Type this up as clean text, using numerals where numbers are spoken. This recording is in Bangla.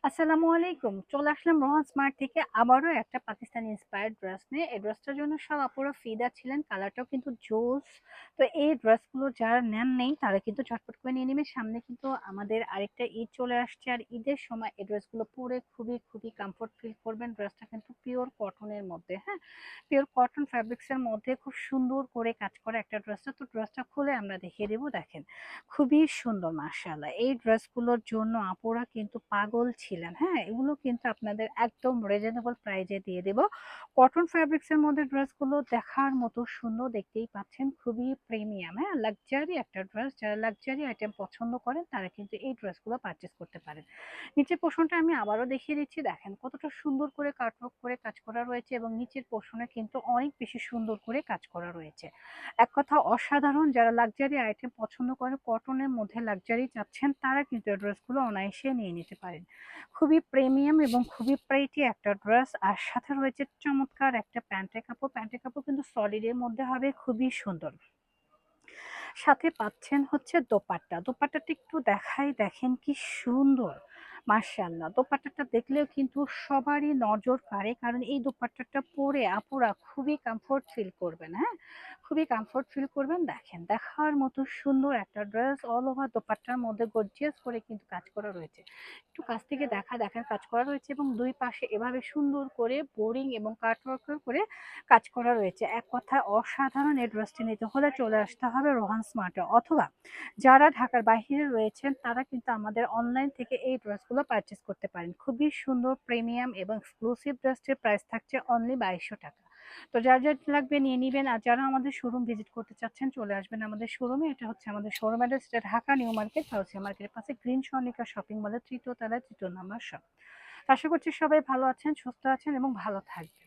আসসালামু আলাইকুম। চলে আসলাম রোহান স্মার্ট থেকে আবারও একটা পাকিস্তানি ইন্সপায়ার্ড ড্রেস নিয়ে। এই ড্রেসটার জন্য সব আপুরা ফিদা ছিলেন। কালারটাও কিন্তু জোস। তো এই ড্রেসগুলো যারা নেন নেই তারা কিন্তু চটপট করে নিয়ে নেবে। সামনে কিন্তু আমাদের আরেকটা ঈদ চলে আসছে, আর ঈদের সময় এই ড্রেসগুলো পরে খুবই খুবই কমফোর্ট ফিল করবেন। ড্রেসটা কিন্তু পিওর কটনের মধ্যে, হ্যাঁ, পিওর কটন ফ্যাব্রিক্সের মধ্যে খুব সুন্দর করে কাজ করা একটা ড্রেসটা। তো ড্রেসটা খুলে আমরা দেখিয়ে দেবো। দেখেন, খুবই সুন্দর মাশাআল্লাহ। এই ড্রেসগুলোর জন্য আপুরা কিন্তু পাগল ছিলেন। হ্যাঁ, এগুলো কিন্তু আপনাদের একদম রিজনেবল প্রাইজে দিয়ে দেব। কটন ফ্যাব্রিক্স এর মধ্যে ড্রেসগুলো দেখার মতো সুন্দর, দেখতেই পাচ্ছেন খুবই প্রিমিয়াম। হ্যাঁ, লাক্সারি একটা ড্রেস। যারা লাক্সারি আইটেম পছন্দ করেন তারা কিন্তু এই ড্রেসগুলো পারচেস করতে পারেন। নিচের পোর্শনটা আমি আবারও দেখিয়ে দিচ্ছি। দেখেন কতটা সুন্দর করে কাটওয়ার্ক করে কাজ করা রয়েছে, এবং নিচের পোর্শনে কিন্তু অনেক বেশি সুন্দর করে কাজ করা রয়েছে। এক কথা অসাধারণ। যারা লাক্সারি আইটেম পছন্দ করে, কটনের মধ্যে লাক্সারি চাচ্ছেন, তারা কিন্তু এই ড্রেসগুলো অনায়াসে নিয়ে নিতে পারেন। খুবই প্রিমিয়াম এবং খুবই প্রেটি একটা ড্রেস, আর সাথে রয়েছে চমৎকার একটা প্যান্টের কাপড়। প্যান্টের কাপড় কিন্তু সলিডের মধ্যে হবে, খুবই সুন্দর। সাথে পাচ্ছেন হচ্ছে দোপাট্টা। দোপাট্টাটা একটু দেখাই, দেখেন কি সুন্দর মাশাআল্লাহ। দোপাট্টাটা দেখলেও কিন্তু সবারই নজর কাড়ে, কারণ এই দোপাট্টাটা পরে আপুরা খুবই কমফোর্ট ফিল করবেন। হ্যাঁ, খুবই কমফোর্ট ফিল করবেন। দেখেন দেখার মতো সুন্দর একটা ড্রেস। অল ওভার দোপাট্টার মধ্যে গর্জিয়াস করে কিন্তু কাজ করা রয়েছে। একটু কাছ থেকে দেখেন কাজ করা রয়েছে, এবং দুই পাশে এভাবে সুন্দর করে বোরিং এবং কাটওয়ার্ক করে কাজ করা রয়েছে। এক কথায় অসাধারণ। এই ড্রেসটি নিতে হলে চলে আসতে হবে রোহান স্মার্টে, অথবা যারা ঢাকার বাইরে রয়েছেন তারা কিন্তু আমাদের অনলাইন থেকে এই ড্রেসগুলো পারচেস করতে পারেন। খুবই সুন্দর প্রিমিয়াম এবং এক্সক্লুসিভ ড্রেসটির প্রাইস থাকছে অনলি 2200 টাকা। তো যার যার লাগবে নিয়ে নিবেন, আর যারা আমাদের শোরুম ভিজিট করতে চাচ্ছেন চলে আসবেন আমাদের শোরুমে। এটা হচ্ছে আমাদের showroom address, Dhaka new market, Gausia মার্কেটের পাশে গ্রিন সনিকা শপিং মলের 3য় তলায় 3 নম্বর শপ। আশা করছি সবাই ভালো আছেন, সুস্থ আছেন এবং ভালো থাকবেন।